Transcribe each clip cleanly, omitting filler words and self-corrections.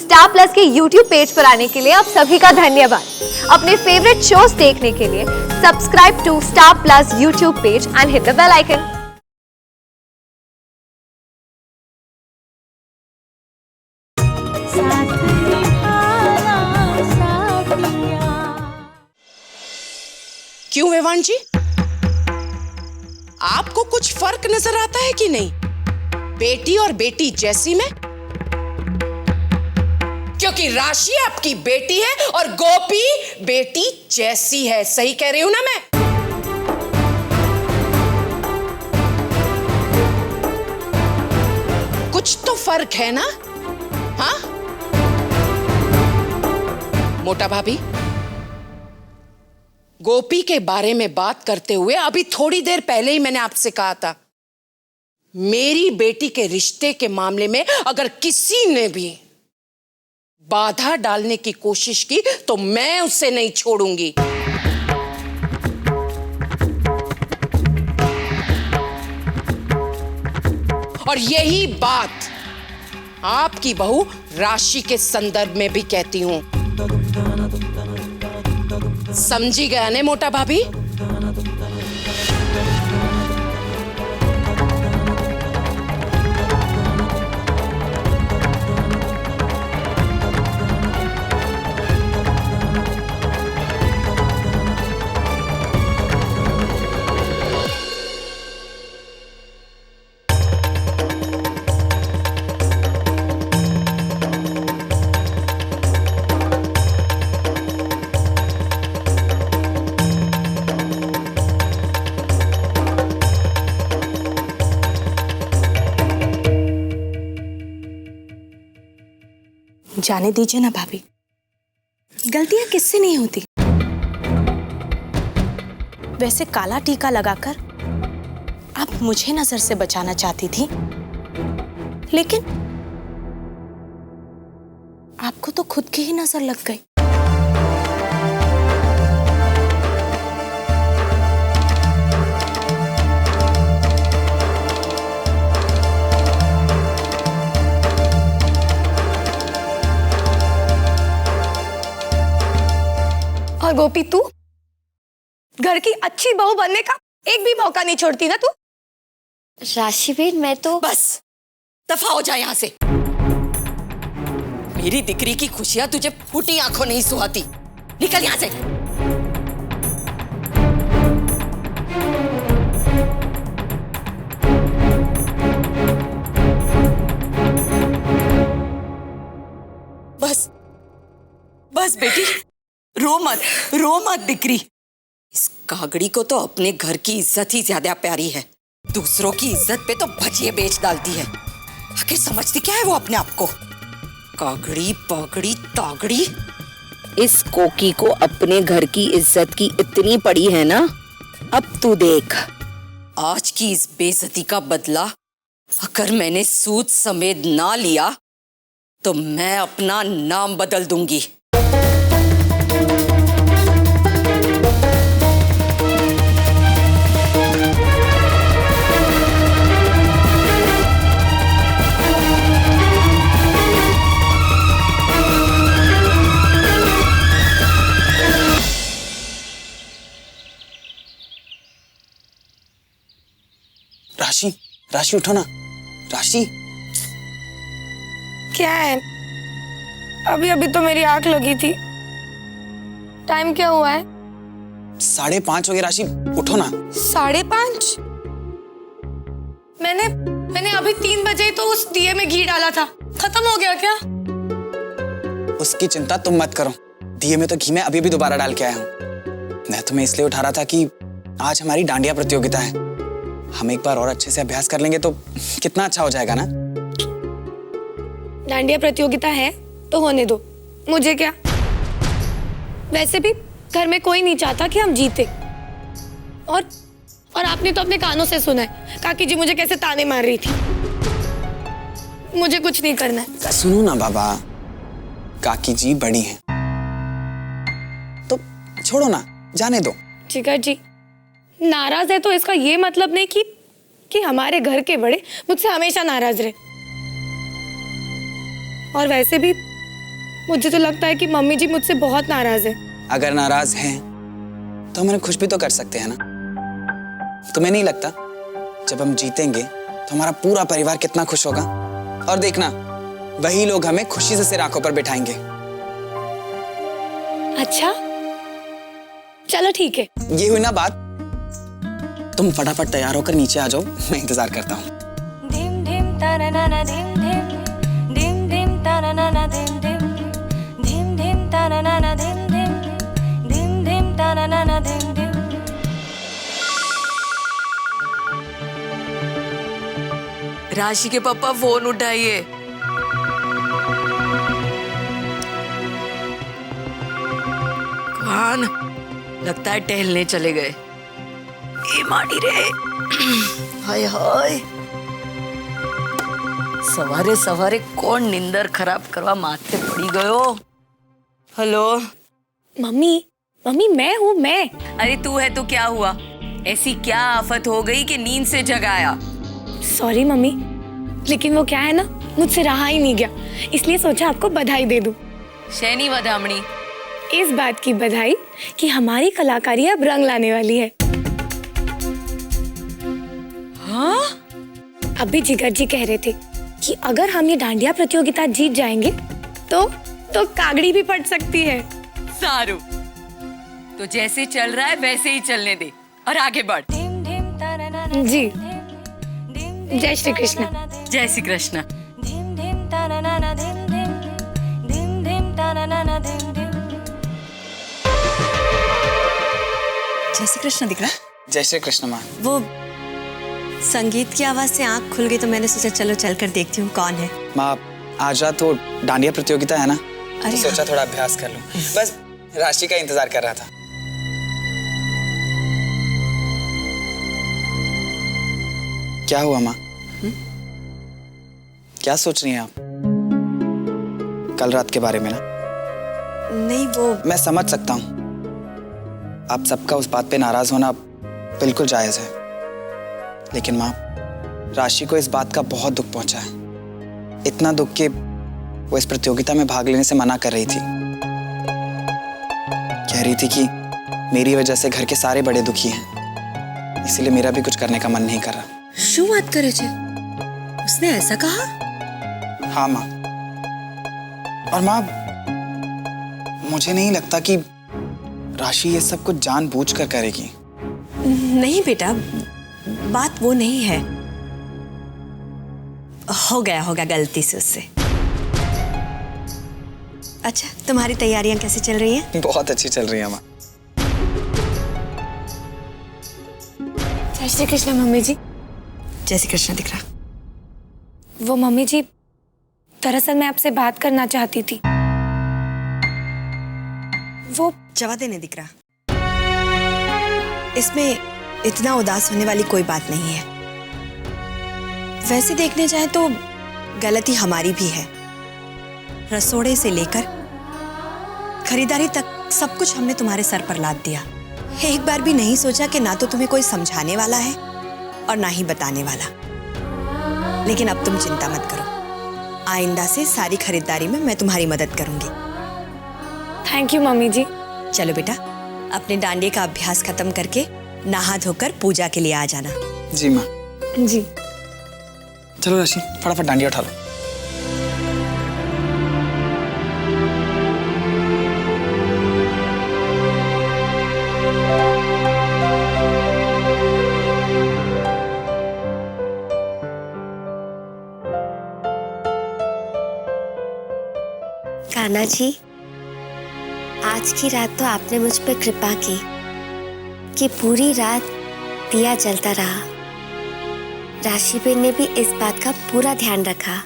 Star plus के YouTube page पर आने के लिए आप सभी का धन्यवाद। अपने फेवरेट शोज देखने के लिए subscribe to Star Plus YouTube page and hit the bell icon. क्यों वेवान जी, आपको कुछ फर्क नजर आता है कि नहीं बेटी और बेटी जैसी में? क्योंकि राशि आपकी बेटी है और गोपी बेटी जैसी है। सही कह रही हूं ना मैं? कुछ तो फर्क है ना? हाँ मोटा भाभी, गोपी के बारे में बात करते हुए अभी थोड़ी देर पहले ही मैंने आपसे कहा था, मेरी बेटी के रिश्ते के मामले में अगर किसी ने भी बाधा डालने की कोशिश की तो मैं उसे नहीं छोड़ूंगी। और यही बात आपकी बहू राशि के संदर्भ में भी कहती हूं। समझी गया ने मोटा भाभी? जाने दीजिए ना भाभी, गलतियां किससे नहीं होती। वैसे काला टीका लगाकर आप मुझे नजर से बचाना चाहती थी, लेकिन आपको तो खुद की ही नजर लग गई। और गोपी, तू घर की अच्छी बहू बनने का एक भी मौका नहीं छोड़ती ना तू? राशि बेन, मैं तो बस दफा हो जाए यहां से। मेरी दिकरी की खुशियां तुझे फूटी आंखों नहीं सुहाती। निकल यहां से। बस बस बेटी, रो मत दिकरी। इस कागड़ी को तो अपने घर की इज्जत ही ज्यादा प्यारी है, दूसरों की इज्जत पे तो भजिए बेच डालती है। आखिर समझती क्या है वो अपने आप को? कागड़ी पागड़ी तागड़ी। इस कोकी को अपने घर की इज्जत की इतनी पड़ी है ना, अब तू देख। आज की इस बेइज्जती का बदला अगर मैंने सूद समेत ना लिया तो मैं अपना नाम बदल दूंगी। राशि, राशि उठो ना। राशि, क्या है? अभी अभी तो मेरी आंख लगी थी। टाइम क्या हुआ है? 5:30 हो गए। राशि उठो ना। 5:30? मैंने अभी 3 बजे तो उस दिए में घी डाला था, खत्म हो गया क्या? उसकी चिंता तुम मत करो, दिए में तो घी मैं अभी भी दोबारा डाल के आया हूँ। मैं तुम्हें इसलिए उठा रहा था कि आज हमारी डांडिया प्रतियोगिता है। हम एक बार और अच्छे से अभ्यास कर लेंगे तो कितना अच्छा हो जाएगा ना। डांडिया प्रतियोगिता है तो होने दो, मुझे क्या। वैसे भी घर में कोई नहीं चाहता कि हम जीते। और आपने तो अपने कानों से सुना है काकी जी मुझे कैसे ताने मार रही थी। मुझे कुछ नहीं करना है। सुनो ना बाबा, काकी जी बड़ी हैं तो छोड़ो ना, जाने दो। जिगर जी नाराज है तो इसका ये मतलब नहीं कि हमारे घर के बड़े मुझसे हमेशा नाराज रहे। और वैसे भी मुझे तो लगता है कि मम्मी जी मुझसे बहुत नाराज है। अगर नाराज हैं तो हम उन्हें खुश भी तो कर सकते हैं ना। तुम्हें नहीं लगता जब हम जीतेंगे तो हमारा पूरा परिवार कितना खुश होगा? और देखना, वही लोग हमें खुशी से सिर आंखों पर बिठाएंगे। अच्छा, चलो ठीक है। ये हुई ना बात। तुम फटाफट तैयार होकर नीचे आ जाओ, मैं इंतजार करता हूँ। धिम धिम ताना धिम धिम धिम धिम ताना धिम धिम धिम धिम ताना धिम धिम धिम धिम ताना धिम धिम। राशि के पापा फोन उठाइए। खान लगता है टहलने चले गए। ए माड़ी रे, हाय हाय, सवारे सवारे कौन निंदर खराब करवा माथे पड़ी गयो। हेलो मम्मी, मम्मी मैं हूँ मैं। अरे तू है तो क्या हुआ? ऐसी क्या आफत हो गई कि नींद से जगाया? सॉरी मम्मी, लेकिन वो क्या है ना, मुझसे रहा ही नहीं गया, इसलिए सोचा आपको बधाई दे दूं। शैनी वधामणी। इस बात की बधाई कि हमारी कलाकारी अब रंग लाने वाली है। हाँ? अभी जिगर जी कह रहे थे कि अगर हम ये डांडिया प्रतियोगिता जीत जाएंगे तो कागड़ी भी फट सकती है। सारू, तो जैसे चल रहा है वैसे ही चलने दे और आगे बढ़। जी, जय श्री कृष्ण। जय श्री कृष्ण। जय श्री कृष्ण दिख रहा? जय श्री कृष्ण माँ। वो संगीत की आवाज से आंख खुल गई तो मैंने सोचा चलो चलकर देखती हूँ कौन है। माँ, आज रात तो डांडिया प्रतियोगिता है ना, अरे तो सोचा थोड़ा अभ्यास कर लूं। बस राशि का इंतजार कर रहा था। क्या हुआ माँ? क्या सोच रही हैं आप? कल रात के बारे में ना? नहीं, वो मैं समझ सकता हूँ, आप सबका उस बात पे नाराज होना बिल्कुल जायज है, लेकिन माँ, राशि को इस बात का बहुत दुख पहुंचा है। इतना दुख कि वो इस प्रतियोगिता में भाग लेने से मना कर रही थी। कह रही थी कि मेरी वजह से घर के सारे बड़े दुखी हैं, इसीलिए मेरा भी कुछ करने का मन नहीं कर रहा। शू बात करे छे? उसने ऐसा कहा? हाँ माँ, और माँ, मुझे नहीं लगता कि राशि ये सब कुछ जानबूझकर करेगी। नहीं बेटा, बात वो नहीं है। हो गया गलती से उससे। अच्छा, तुम्हारी तैयारियां कैसी चल रही हैं? बहुत अच्छी चल रही है माँ। जय श्री कृष्ण मम्मी जी। जय श्री कृष्ण दिख रहा? वो मम्मी जी, दरअसल मैं आपसे बात करना चाहती थी। वो जवा देने दिख रहा। इसमें इतना उदास होने वाली कोई बात नहीं है। वैसे देखने जाए तो गलती हमारी भी है। रसोड़े से लेकर खरीदारी तक सब कुछ हमने तुम्हारे सर पर लाद दिया। एक बार भी नहीं सोचा कि ना तो तुम्हें कोई समझाने वाला है और ना ही बताने वाला। लेकिन अब तुम चिंता मत करो, आइंदा से सारी खरीदारी में मैं तुम्हारी मदद करूंगी। थैंक यू मम्मी जी। चलो बेटा, अपने डांडिया का अभ्यास खत्म करके नहा धोकर पूजा के लिए आ जाना। जी माँ। जी। चलो राशि, फटाफट डांडिया उठा लो। कान्हा जी, आज की रात तो आपने मुझ पर कृपा की कि पूरी रात दिया जलता रहा। राशि बेन ने भी इस बात का पूरा ध्यान रखा।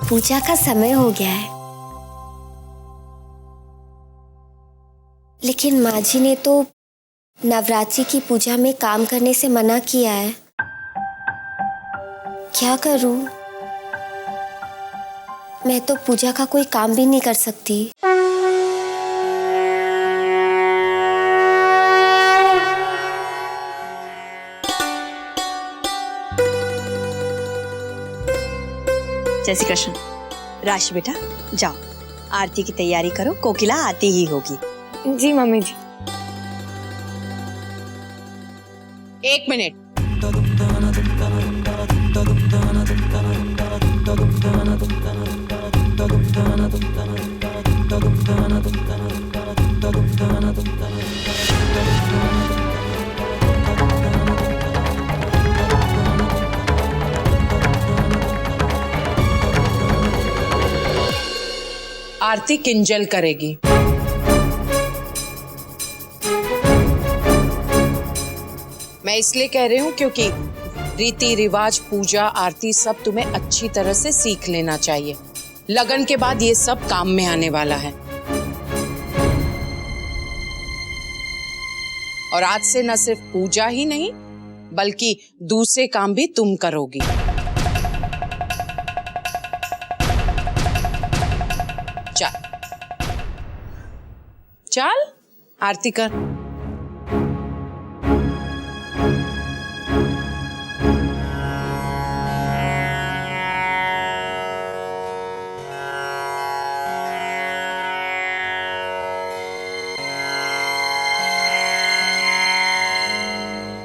पूजा का समय हो गया है, लेकिन माँ जी ने तो नवरात्रि की पूजा में काम करने से मना किया है। क्या करूं? मैं तो पूजा का कोई काम भी नहीं कर सकती। जय श्री कृष्ण। राशि बेटा जाओ, आरती की तैयारी करो, कोकिला आती ही होगी। जी मम्मी जी। 1 मिनट। आरती किंजल करेगी। मैं इसलिए कह रही हूँ क्योंकि रीति रिवाज, पूजा, आरती सब तुम्हें अच्छी तरह से सीख लेना चाहिए। लगन के बाद ये सब काम में आने वाला है। और आज से न सिर्फ पूजा ही नहीं बल्कि दूसरे काम भी तुम करोगी। चल आरती कर।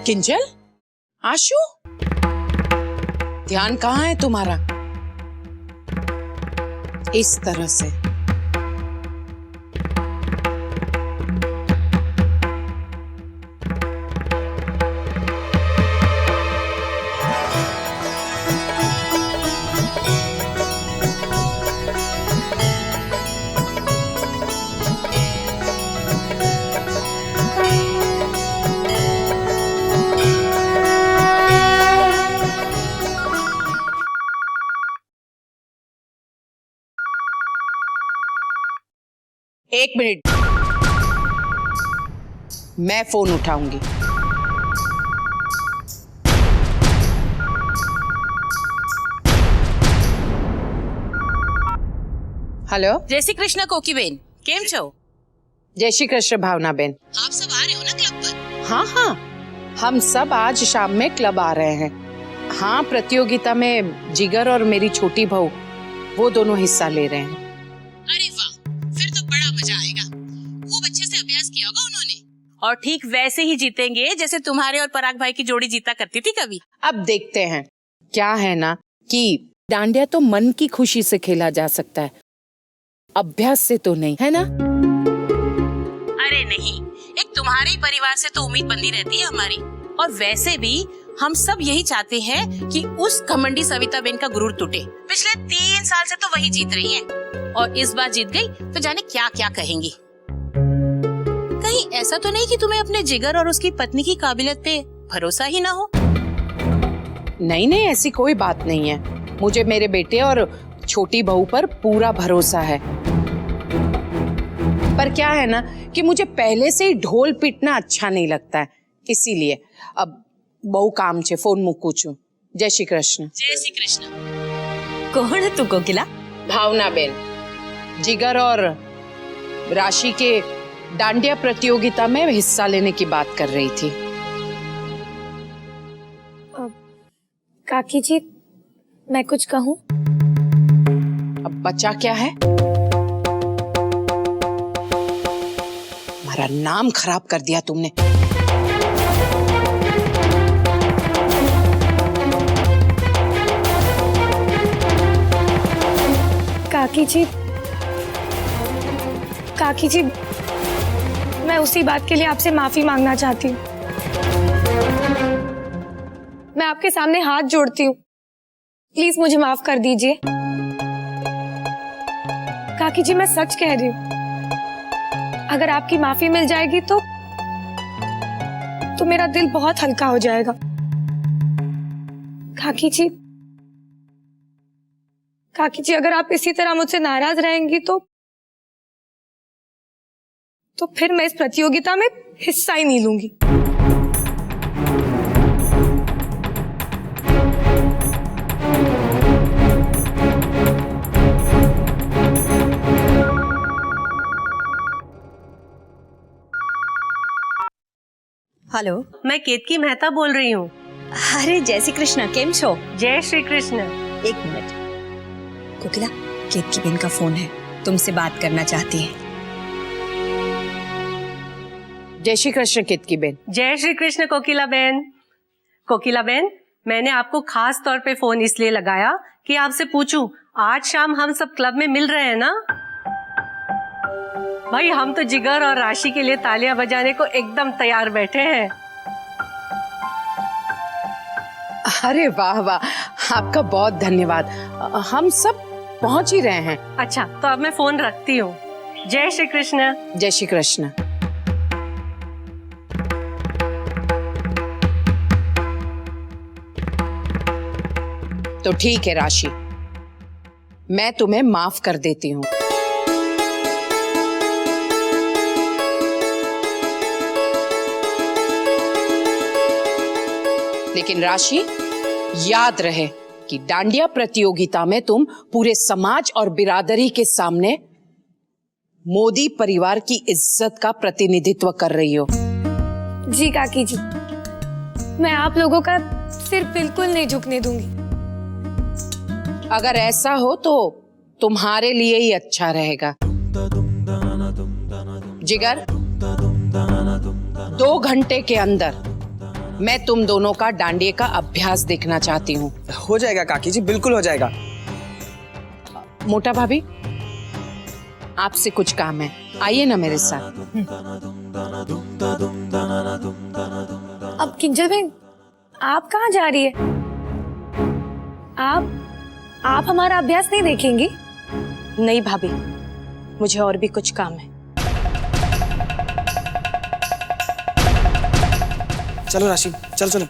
किंजल, आशु, ध्यान कहाँ है तुम्हारा? इस तरह से। एक मिनट, मैं फोन उठाऊंगी। हेलो। जय श्री कृष्ण कोकी बेन, केम छो? जय श्री कृष्ण भावना बेन। आप सब आ रहे हो ना क्लब पर? हाँ हाँ, हम सब आज शाम में क्लब आ रहे हैं। हाँ, प्रतियोगिता में जिगर और मेरी छोटी बहू वो दोनों हिस्सा ले रहे हैं। अरे वाह, फिर तो बड़ा मजा आएगा। खूब अच्छे से अभ्यास किया होगा उन्होंने। और ठीक वैसे ही जीतेंगे जैसे तुम्हारे और पराग भाई की जोड़ी जीता करती थी कभी। अब देखते हैं। क्या है ना कि डांडिया तो मन की खुशी से खेला जा सकता है, अभ्यास से तो नहीं, है ना? अरे नहीं, एक तुम्हारे ही परिवार से तो उम्मीद बंधी रहती है हमारी। और वैसे भी हम सब यही चाहते हैं कि उस घमंडी सविता बेन का गुरूर टूटे। पिछले 3 साल से तो वही जीत रही है और इस बार जीत गई तो जाने क्या क्या कहेंगी। कहीं ऐसा तो नहीं कि तुम्हें अपने जिगर और उसकी पत्नी की काबिलियत पे भरोसा ही ना हो? नहीं नहीं, ऐसी कोई बात नहीं है। मुझे मेरे बेटे और छोटी बहू पर पूरा भरोसा है। पर क्या है ना कि मुझे पहले से ही ढोल पीटना अच्छा नहीं लगता है, इसीलिए अब बहु काम छे, फोन मूकू छू। जय श्री कृष्ण। जय श्री कृष्ण। कौन है तू कोकिला? भावना बेन, जिगर और राशि के डांडिया प्रतियोगिता में हिस्सा लेने की बात कर रही थी। काकी जी, मैं कुछ कहूँ? अब बचा क्या है? हमारा नाम खराब कर दिया तुमने। काकी जी, मैं उसी बात के लिए आपसे माफी मांगना चाहती हूँ। मैं आपके सामने हाथ जोड़ती हूँ, प्लीज मुझे माफ कर दीजिए। काकी जी, मैं सच कह रही हूँ, अगर आपकी माफी मिल जाएगी तो मेरा दिल बहुत हल्का हो जाएगा। काकी जी, अगर आप इसी तरह मुझसे नाराज रहेंगी तो फिर मैं इस प्रतियोगिता में हिस्सा ही नहीं लूंगी। हेलो, मैं केतकी मेहता बोल रही हूँ। अरे जय श्री कृष्ण, केम छो? जय श्री कृष्ण। एक मिनट कोकिला, केतकी बेन का फोन है, तुमसे बात करना चाहती है। जय श्री कृष्ण केतकी बेन। जय श्री कृष्ण कोकिला बेन। कोकिला बेन, मैंने आपको खास तौर पे फोन इसलिए लगाया कि आपसे पूछूं, आज शाम हम सब क्लब में मिल रहे हैं ना? भाई हम तो जिगर और राशि के लिए तालियां बजाने को एकदम तैयार बैठे हैं। अरे वाह वाह, आपका बहुत धन्यवाद। हम सब पहुंच ही रहे हैं। अच्छा, तो अब मैं फोन रखती हूँ। जय श्री कृष्ण। जय श्री कृष्ण। तो ठीक है राशि, मैं तुम्हें माफ कर देती हूँ। लेकिन राशि, याद रहे कि डांडिया प्रतियोगिता में तुम पूरे समाज और बिरादरी के सामने मोदी परिवार की इज्जत का प्रतिनिधित्व कर रही हो। जी काकी जी, मैं आप लोगों का सिर बिल्कुल नहीं झुकने दूंगी। अगर ऐसा हो तो तुम्हारे लिए ही अच्छा रहेगा। जिगर, 2 घंटे के अंदर मैं तुम दोनों का डांडिया का अभ्यास देखना चाहती हूँ। हो जाएगा काकी जी, बिल्कुल हो जाएगा। मोटा भाभी, आपसे कुछ काम है, आइए ना मेरे साथ। अब किंजल बहन, आप कहाँ जा रही है? आप हमारा अभ्यास नहीं देखेंगी? नहीं भाभी, मुझे और भी कुछ काम है। चलो राशि, चलो चलो।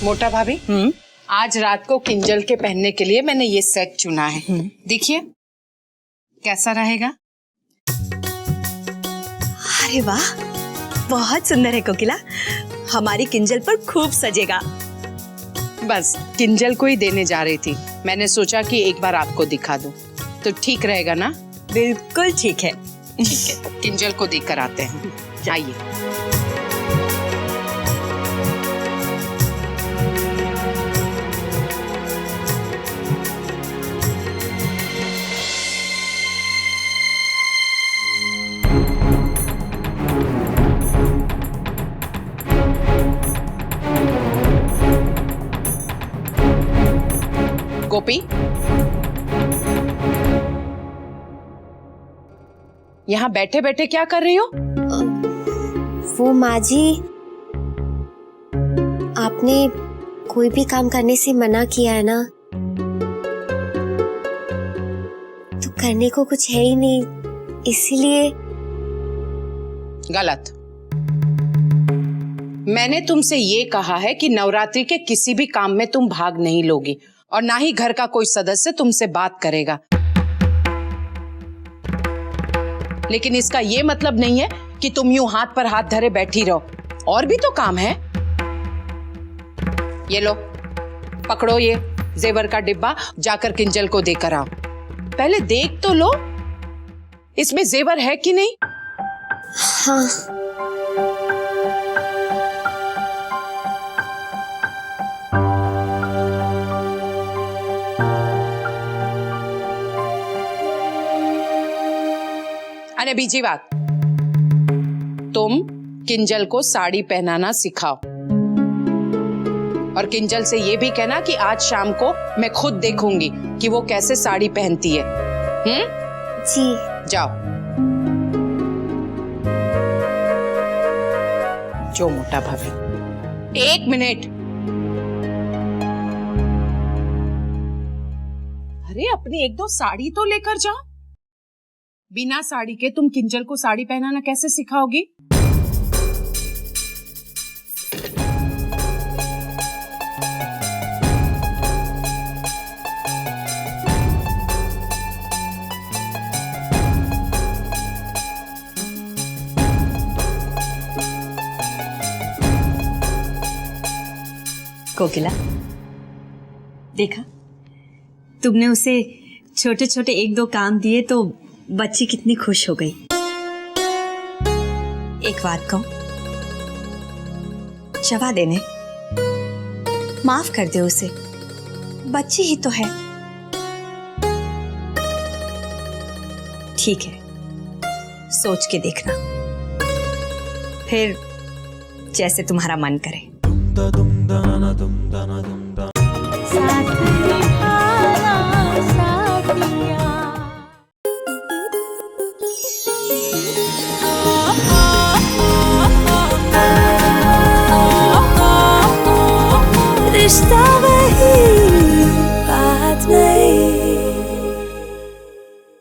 मोटा भाभी, आज रात को किंजल के पहनने के लिए मैंने ये सेट चुना है। देखिए कैसा रहेगा। अरे वाह, बहुत सुंदर है कोकिला, हमारी किंजल पर खूब सजेगा। बस किंजल को ही देने जा रही थी, मैंने सोचा कि एक बार आपको दिखा दूं, तो ठीक रहेगा ना? बिल्कुल ठीक है। ठीक है, किंजल को देकर आते हैं, आइए। गोपी, यहाँ बैठे बैठे क्या कर रही हो? वो माँ जी, आपने कोई भी काम करने से मना किया है ना, तो करने को कुछ है ही नहीं, इसीलिए। गलत। मैंने तुमसे ये कहा है कि नवरात्रि के किसी भी काम में तुम भाग नहीं लोगी और ना ही घर का कोई सदस्य तुमसे बात करेगा। लेकिन इसका ये मतलब नहीं है कि तुम यूं हाथ पर हाथ धरे बैठी रहो, और भी तो काम है। ये लो, पकड़ो ये जेवर का डिब्बा, जाकर किंजल को देकर आओ। पहले देख तो लो इसमें जेवर है कि नहीं। हाँ। अरे बीजी बात, तुम किंजल को साड़ी पहनाना सिखाओ और किंजल से ये भी कहना कि आज शाम को मैं खुद देखूंगी कि वो कैसे साड़ी पहनती है। जी। जाओ। जो मोटा भाभी, 1 मिनट। अरे अपनी 1-2 साड़ी तो लेकर जाओ। बिना साड़ी के तुम किंजल को साड़ी पहनाना कैसे सिखाओगी? कोकिला, देखा तुमने उसे छोटे छोटे 1-2 काम दिए तो बच्ची कितनी खुश हो गई। एक एक बात कहूं, जवा देने, माफ कर दे उसे, बच्ची ही तो है। ठीक है, सोच के देखना, फिर जैसे तुम्हारा मन करे।